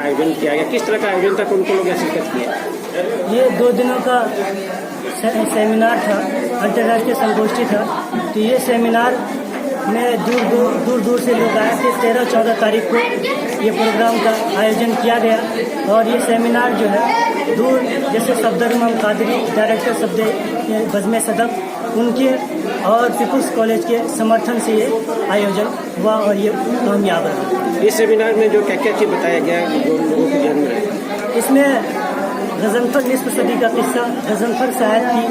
आयोजन किया गया, किस तरह का आयोजन था, कौन कौन लोग शिरकत किए? ये 2 दिनों का सेमिनार था, अंतर्राष्ट्रीय संगोष्ठी था। तो ये सेमिनार में दूर दूर से लोग आए थे। 13-14 तारीख को ये प्रोग्राम का आयोजन किया गया और ये सेमिनार जो है दूर जैसे सफदर इमाम कादरी डायरेक्टर सफदर बज़्म सदक़ उनके और पीपुल्स कॉलेज के समर्थन से ये आयोजन हुआ और ये कामयाब रहा। इस सेमिनार में जो क्या क्या चीज़ बताया गया जो लोगों के ध्यान में? इसमें गज़नफ़र निस्फ़ सदी का किस्सा, गज़नफ़र साहब की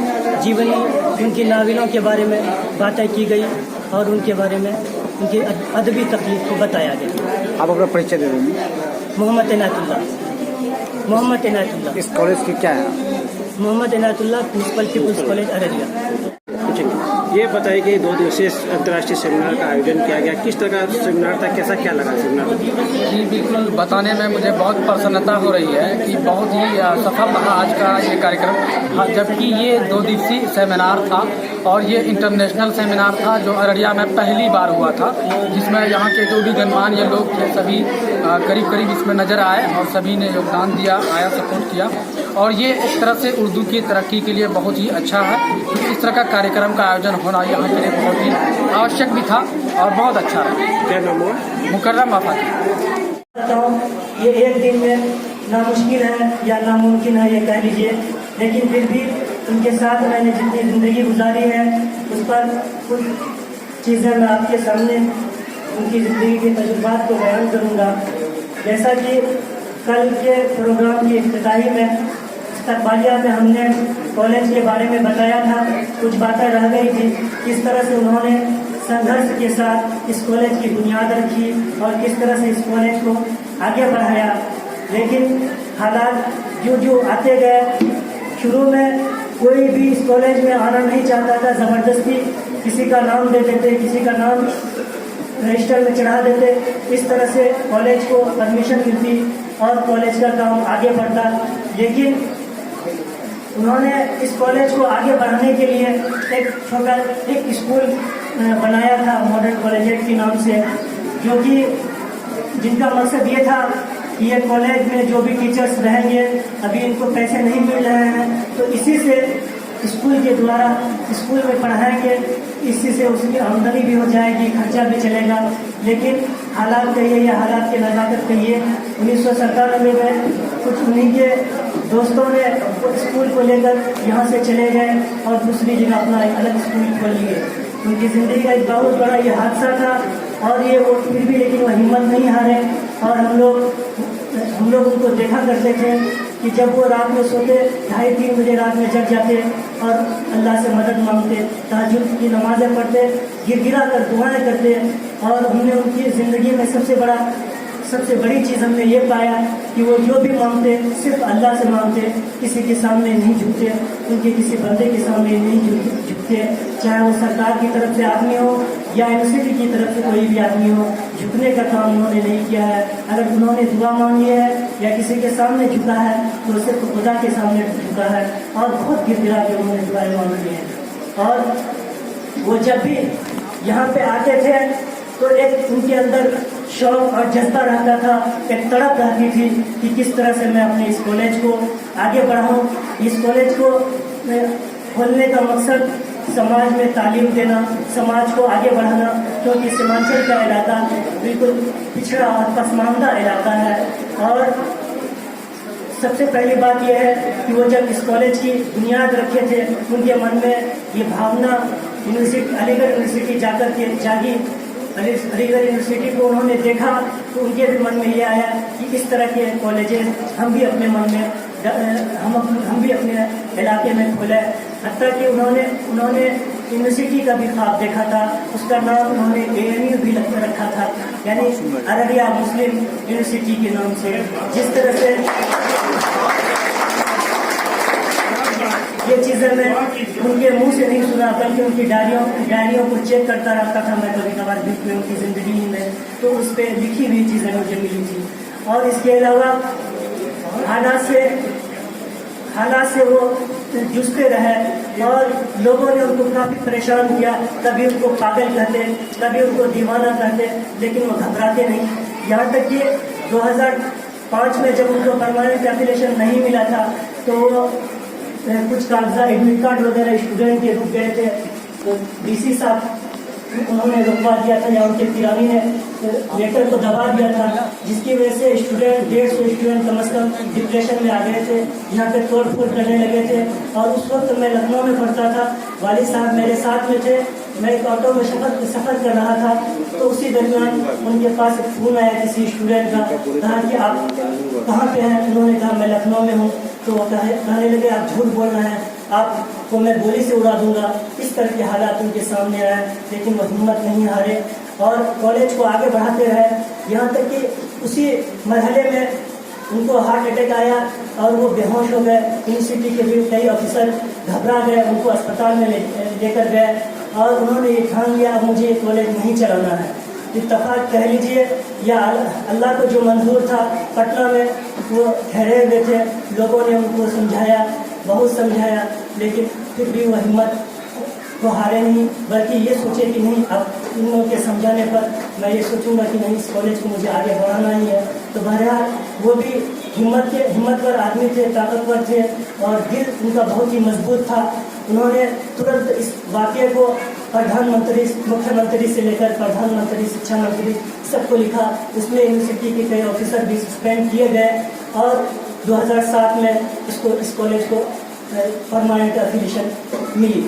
जीवनी, उनकी नावलों के बारे में बातें की गई और उनके बारे में उनकी अदबी तख्लीक़ को बताया गया। आप अपना परिचय दे देंगे? मोहम्मद इनायतुल्लाह। इस कॉलेज की क्या है? Mohammad Inayatullah municipal people's college Araria. ये बताइए कि 2 दिवसीय अंतर्राष्ट्रीय सेमिनार का आयोजन किया गया, किस तरह का सेमिनार था, कैसा क्या लगा सेमिनार? जी बिल्कुल, बताने में मुझे बहुत प्रसन्नता हो रही है कि बहुत ही सफल रहा आज का ये कार्यक्रम। जबकि ये 2 दिवसीय सेमिनार था और ये इंटरनेशनल सेमिनार था जो अररिया में पहली बार हुआ था, जिसमें यहाँ के जो भी गणमान्य लोग थे सभी करीब इसमें नजर आए और सभी ने योगदान दिया, आया सपोर्ट किया। और ये एक तरह से उर्दू की तरक्की के लिए बहुत ही अच्छा है। इस तरह का कार्यक्रम का आयोजन होना यहाँ के लिए बहुत ही आवश्यक भी था और बहुत अच्छा रहा। क्या नाम हुआ? मुकर्रम आफाकी। ये एक दिन में नामुश्किल है या नामुमकिन है ये कह लीजिए, लेकिन फिर भी उनके साथ मैंने जितनी ज़िंदगी गुजारी है उस पर कुछ चीज़ें मैं आपके सामने उनकी ज़िंदगी के तजुर्बात को बयान करूँगा। जैसा कि कल के प्रोग्राम की इब्तिदाई में इस्तकबालिया में हमने कॉलेज के बारे में बताया था, कुछ बातें रह गई थी, किस तरह से उन्होंने संघर्ष के साथ इस कॉलेज की बुनियाद रखी और किस तरह से इस कॉलेज को आगे बढ़ाया। लेकिन हालात जो आते गए, शुरू में कोई भी इस कॉलेज में आना नहीं चाहता था, ज़बरदस्ती किसी का नाम दे देते, किसी का नाम रजिस्टर में चढ़ा देते। इस तरह से कॉलेज को परमिशन मिलती और कॉलेज का काम आगे बढ़ता। लेकिन उन्होंने इस कॉलेज को आगे बढ़ाने के लिए एक स्कूल बनाया था मॉडर्न कॉलेज के नाम से, जो कि जिनका मकसद ये था कि ये कॉलेज में जो भी टीचर्स रहेंगे, अभी इनको पैसे नहीं मिल रहे हैं, तो इसी से स्कूल के द्वारा स्कूल में पढ़ाएंगे, इसी से उसकी आमदनी भी हो जाएगी, खर्चा भी चलेगा। लेकिन हालात कहिए या हालात के नज़ाकत कहिए, 1997 में कुछ उन्हीं के दोस्तों ने स्कूल को लेकर यहाँ से चले गए और दूसरी जगह अपना एक अलग स्कूल खोल लिए। उनकी ज़िंदगी का एक बहुत बड़ा ये हादसा था और ये वो फिर भी लेकिन वो हिम्मत नहीं हारे। और हम लोग उनको देखा करते थे कि जब वो रात में सोते 2:30-3 बजे रात में जग जाते और अल्लाह से मदद मांगते, तहज्जुद की नमाज़ें पढ़ते, गिरा कर दुआएं करते। और हमने उनकी ज़िंदगी में सबसे बड़ी चीज़ हमने ये पाया कि वो जो भी मांगते सिर्फ अल्लाह से मांगते, किसी के सामने नहीं झुकते, उनके किसी बंदे के सामने नहीं झुकते, चाहे वो सरकार की तरफ से आदमी हो या यूनिवर्सिटी की तरफ से कोई भी आदमी हो। झुकने का काम उन्होंने नहीं किया है। अगर उन्होंने दुआ मांगी है या किसी के सामने झुका है तो सिर्फ खुदा के सामने झुका है और बहुत गिरा के उन्होंने दुआएं मांगी हैं। और वो जब भी यहाँ पे आते थे तो एक उनके अंदर शौक और जज्बा रहता था, एक तड़प रहती थी कि किस तरह से मैं अपने इस कॉलेज को आगे बढ़ाऊं। इस कॉलेज को खोलने का मकसद समाज में तालीम देना, समाज को आगे बढ़ाना, क्योंकि सीमांचल का इलाका बिल्कुल पिछड़ा और पसमानदा इलाका है। और सबसे पहली बात यह है कि वो जब इस कॉलेज की बुनियाद रखे थे, उनके मन में ये भावना अलीगढ़ यूनिवर्सिटी जाकर के जागी। अलीगढ़ यूनिवर्सिटी को उन्होंने देखा तो उनके भी मन में ये आया कि इस तरह के कॉलेजेस हम भी अपने मन में हम भी अपने इलाके में खोले। हत्ता कि उन्होंने यूनिवर्सिटी का भी ख्वाब देखा था, उसका नाम उन्होंने AMU भी रखा था, यानी अररिया मुस्लिम यूनिवर्सिटी के नाम से। जिस तरह से ये चीज़ें मैं उनके मुंह से नहीं सुना, बल्कि उनकी डायरियों को चेक करता रहता था मैं कभी कभार बीच में उनकी ज़िंदगी में, तो उस पर लिखी हुई चीज़ें मुझे मिली थी। और इसके अलावा हालात से वो जूझते रहे और लोगों ने उनको काफ़ी परेशान किया। कभी उनको पागल कहते, कभी उनको दीवाना कहते, लेकिन वो घबराते नहीं। यहाँ तक कि 5 में जब उनको परमानेंट एफिलिएशन नहीं मिला था तो वो कुछ कागजात एडमिट कार्ड वगैरह स्टूडेंट के रुक गए थे, तो डीसी साहब उन्होंने रुकवा दिया था या उनके पिरानी ने लेटर को दबा दिया था, जिसकी वजह से स्टूडेंट 150 स्टूडेंट कम से कम डिप्रेशन में आ गए थे, यहाँ पे तोड़ फोड़ करने लगे थे। और उस वक्त मैं लखनऊ में पढ़ता था, वालिद साहब मेरे साथ में थे, मैं एक ऑटो में सफ़र कर रहा था, तो उसी दरमियान उनके पास एक फ़ोन आया किसी स्टूडेंट का, कहा कि आप कहाँ पे हैं? उन्होंने कहा मैं लखनऊ में हूँ। तो वो कहने लगे आप झूठ बोल रहे हैं, आपको मैं गोली से उड़ा दूंगा। इस तरह के हालात उनके सामने आए, लेकिन वो हिम्मत नहीं हारे और कॉलेज को आगे बढ़ाते रहे, यहाँ तक कि उसी मरहले में उनको हार्ट अटैक आया और वो बेहोश हो गए। यूनिवर्सिटी के भी कई ऑफिसर घबरा गए, उनको अस्पताल में लेकर गए और उन्होंने ये ठान लिया अब मुझे कॉलेज नहीं चलाना है। इत्तफाक कह लीजिए या अल्लाह को जो मंजूर था, पटना में वो ठहरे हुए थे, लोगों ने उनको समझाया, बहुत समझाया, लेकिन फिर भी वो हिम्मत को हारे नहीं, बल्कि ये सोचे कि नहीं अब इन लोगों के समझाने पर मैं ये सोचूंगा कि नहीं इस कॉलेज को मुझे आगे बढ़ाना ही है। तो बहरहाल वो भी हिम्मतवर आदमी थे, ताकतवर थे और दिल उनका बहुत ही मजबूत था। उन्होंने तुरंत इस वाक़े को प्रधानमंत्री, मुख्यमंत्री से लेकर प्रधानमंत्री, शिक्षा मंत्री सबको लिखा। इसमें यूनिवर्सिटी के कई ऑफिसर भी सस्पेंड किए गए और 2007 में इस कॉलेज को परमानेंट एफिलिएशन मिली।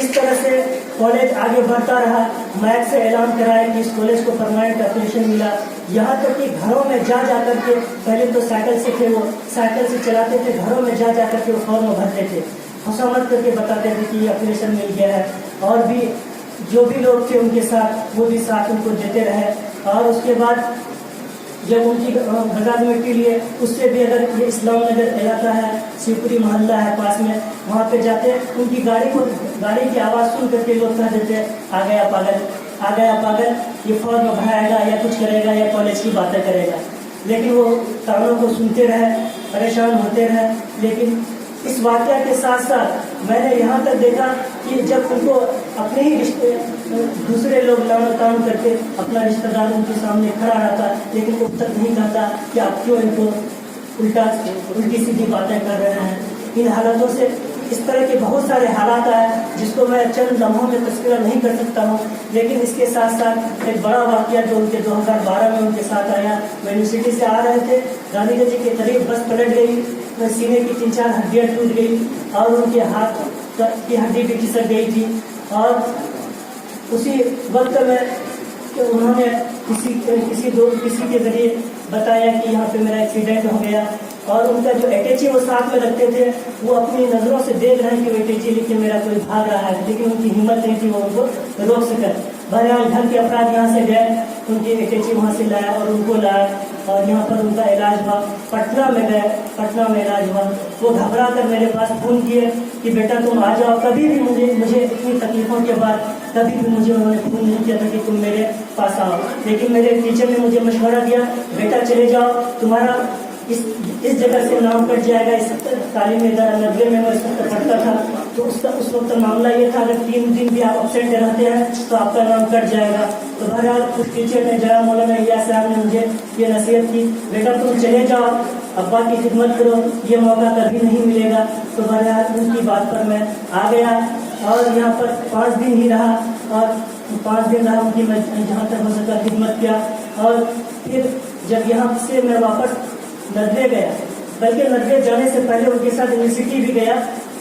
इस तरह से कॉलेज आगे बढ़ता रहा। मैक से ऐलान कराया कि इस कॉलेज को परमानेंट एफिलिएशन मिला। यहाँ तक कि घरों में जा करके, पहले तो साइकिल से थे, वो साइकिल से चलाते थे, घरों में जा करके वो फॉर्म भरते थे, खुशामद करके बताते थे कि एफिलिएशन मिल गया है। और भी जो भी लोग थे उनके साथ, वो भी साथ उनको देते रहे। और उसके बाद जब उनकी गजाजमत के लिए, उससे भी अगर ये इस्लाम नगर इलाका है, शिवपुरी मोहल्ला है पास में, वहाँ पे जाते उनकी गाड़ी की आवाज़ सुन करके लोग कह देते आ गया पागल, ये फॉर्म भराएगा या कुछ करेगा या कॉलेज की बातें करेगा। लेकिन वो तानों को सुनते रहे, परेशान होते रहे। लेकिन इस वाक़या के साथ साथ मैंने यहाँ तक देखा कि जब उनको अपने ही रिश्ते दूसरे लोग काम करके, अपना रिश्तेदार उनके सामने खड़ा रहता, लेकिन वो तक नहीं कहता कि आप क्यों इनको उल्टी सीधी बातें कर रहे हैं। इन हालातों से इस तरह के बहुत सारे हालात आए जिसको मैं चंद लम्हों में तस्करा नहीं कर सकता हूँ। लेकिन इसके साथ साथ एक बड़ा वाक़या जो उनके 2012 में उनके साथ आया, वो यूनिवर्सिटी से आ रहे थे, गांधीगंज के करीब बस पलट गई, सीने की 3-4 हड्डियाँ टूट गई और उनके हाथ की हड्डी भी खिसक गई थी। और उसी वक्त में उन्होंने किसी के जरिए बताया कि यहाँ पे मेरा एक्सीडेंट हो गया। और उनका जो अटैची वो साथ में रखते थे, वो अपनी नज़रों से देख रहे हैं कि वो अटैची लेके मेरा कोई भाग रहा है, लेकिन उनकी हिम्मत नहीं थी वो उनको रोक सके। बहरहाल घर के अपराध यहाँ से गए, उनकी अटैची वहाँ से लाया और उनको लाया और यहाँ पर उनका इलाज हुआ। पटना में गए, पटना में इलाज हुआ। वो घबरा कर मेरे पास फ़ोन किए कि बेटा तुम आ जाओ। कभी भी मुझे इतनी तकलीफ़ों के बाद कभी भी मुझे उन्होंने फ़ोन नहीं किया था कि तुम मेरे पास आओ। लेकिन मेरे टीचर ने मुझे मशवरा दिया, बेटा चले जाओ, तुम्हारा इस जगह से नाम कट जाएगा। इस तालीमी इदारा 90 में मैं इस वक्त पढ़ता था, तो उस वक्त मामला ये था अगर 3 दिन भी आप अपसेंट रहते हैं तो आपका नाम कट जाएगा। तो बहरहाल उस टीचर ने, जरा मौलाना इलियास साहब ने मुझे ये नसीहत की, बेटा तुम चले जाओ, अब्बा की खिदमत करो, ये मौका कभी नहीं मिलेगा। तो बहरहाल उनकी बात पर मैं आ गया और यहाँ पर 5 दिन ही रहा और 5 दिन रहा उनकी, मैं जहाँ तक हो सका खिदमत किया। और फिर जब यहाँ से मैं वापस नदवे गया, बल्कि नदवे जाने से पहले उनके साथ यूनिवर्सिटी भी गया,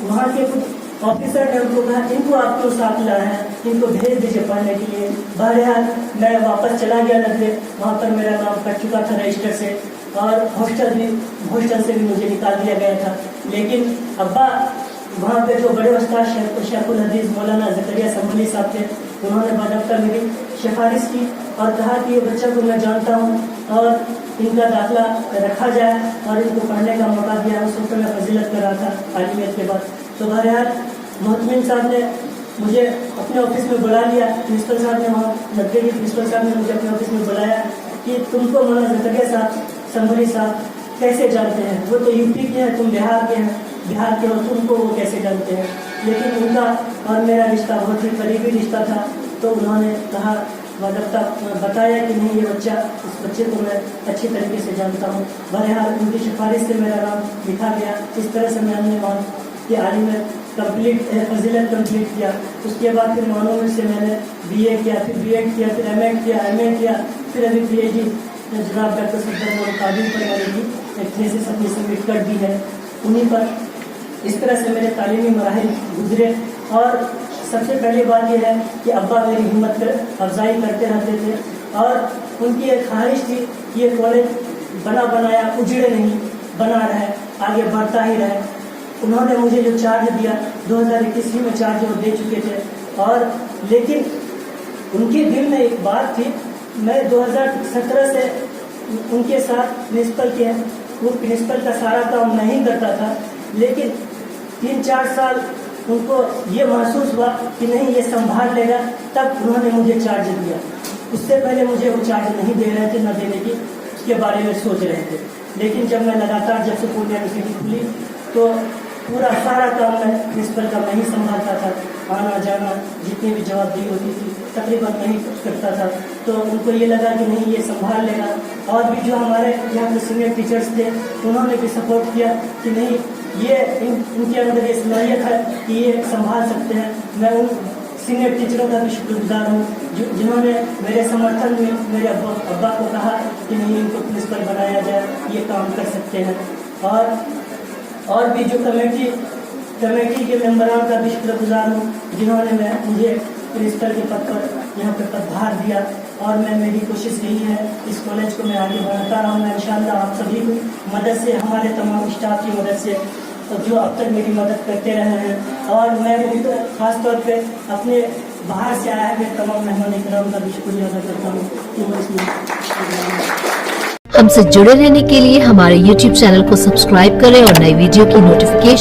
वहाँ के कुछ ऑफिसर ने उनको कहा इनको आप क्यों साथ लाए हैं, इनको भेज दीजिए पढ़ने के लिए। बहरहाल मैं वापस चला गया नदवे, वहाँ पर मेरा नाम कट चुका था रजिस्टर से और हॉस्टल से भी मुझे निकाल दिया गया था। लेकिन अब्बा वहाँ पे जो बड़े उस्ताद शेखुल हदीस मौलाना ज़करिया संभली साहब थे, उन्होंने बाकायदा मेरी सिफारिश की और कहा कि ये बच्चा को मैं जानता हूँ और इनका दाखिला रखा जाए और इनको पढ़ने का मौका दिया। उस वक्त मैं फजीलत कर रहा था आलिमियत के बाद। तो बहरहाल मोहतमिन साहब ने मुझे अपने ऑफिस में बुला लिया, प्रिंसिपल साहब ने, वहाँ नब्बे के प्रिंसिपल साहब ने मुझे अपने ऑफिस में बुलाया कि तुमको मौलाना ज़करिया साहब संभली साहब कैसे जानते हैं, वो तो यूपी के हैं, तुम बिहार के हो, तुमको वो कैसे जानते हैं। लेकिन उनका और मेरा रिश्ता बहुत ही करीबी रिश्ता था। तो उन्होंने कहा वादकता बताया कि नहीं ये बच्चा, इस बच्चे को मैं अच्छी तरीके से जानता हूँ। बहरहाल उनकी सिफारिश से मेरा नाम लिखा गया। इस तरह से मैंने वहाँ की आलिम में फजीलत कंप्लीट किया। उसके बाद फिर मानों से मैंने BA किया, फिर B.Ed किया, फिर M.Ed किया, M.A किया, फिर अभी PhD जनाब डॉक्टर सफदर काबिल पर मैंने भी एक थीसिस अपनी सबमिट कर दी है। उन्हीं पर इस तरह से मेरे तालीमी मराहिल गुजरे। और सबसे पहली बात यह है कि अब्बा मेरी हिम्मत अफजाई करते रहते थे और उनकी एक ख्वाहिश थी कि ये कॉलेज बना बनाया उजड़े नहीं, बना रहे, आगे बढ़ता ही रहे। उन्होंने मुझे जो चार्ज दिया 2021 में चार्ज वो दे चुके थे। और लेकिन उनके दिल में एक बात थी, मैं 2017 से उनके साथ प्रिंसिपल के हैं, वो प्रिंसिपल का सारा काम नहीं करता था, लेकिन 3-4 साल उनको ये महसूस हुआ कि नहीं ये संभाल लेगा, तब उन्होंने मुझे चार्ज दिया। उससे पहले मुझे वो चार्ज नहीं दे रहे थे, न देने की उसके बारे में सोच रहे थे। लेकिन जब मैं लगातार जब से पूर्णिया यूनिवर्सिटी खुली तो पूरा सारा काम मैं प्रिंसिपल का नहीं संभालता था। आना जाना जितनी भी जवाबदेही होती थी तकरीबन नहीं करता था। तो उनको ये लगा कि नहीं ये संभाल लेगा। और भी जो हमारे यहाँ के सीनियर टीचर्स थे उन्होंने भी सपोर्ट किया कि नहीं ये इनके अंदर ये सलाहियत है कि ये संभाल सकते हैं। मैं उन सीनियर टीचरों का भी शुक्रगुजार हूँ जिन्होंने मेरे समर्थन में मेरे अब्बा को कहा कि नहीं इनको प्रिंसिपल बनाया जाए, ये काम कर सकते हैं। और भी जो कमेटी के मेंबरान का भी शुक्रगुजार हूँ जिन्होंने मुझे प्रिंसिपल के पद पर यहाँ पर पदभार दिया। और मेरी कोशिश यही है इस कॉलेज को मैं आगे बढ़ाता रहूँगा इंशाअल्लाह। आप सभी की मदद से, हमारे तमाम स्टाफ की मदद से, जो अब तक मेरी मदद करते रहे हैं। और मैं ख़ास तौर पे अपने बाहर से आया है तमाम मेहमान इकराम का भी शुक्रिया अदा करता हूँ कि वो इसमें। हमसे जुड़े रहने के लिए हमारे YouTube चैनल को सब्सक्राइब करें और नई वीडियो की नोटिफिकेशन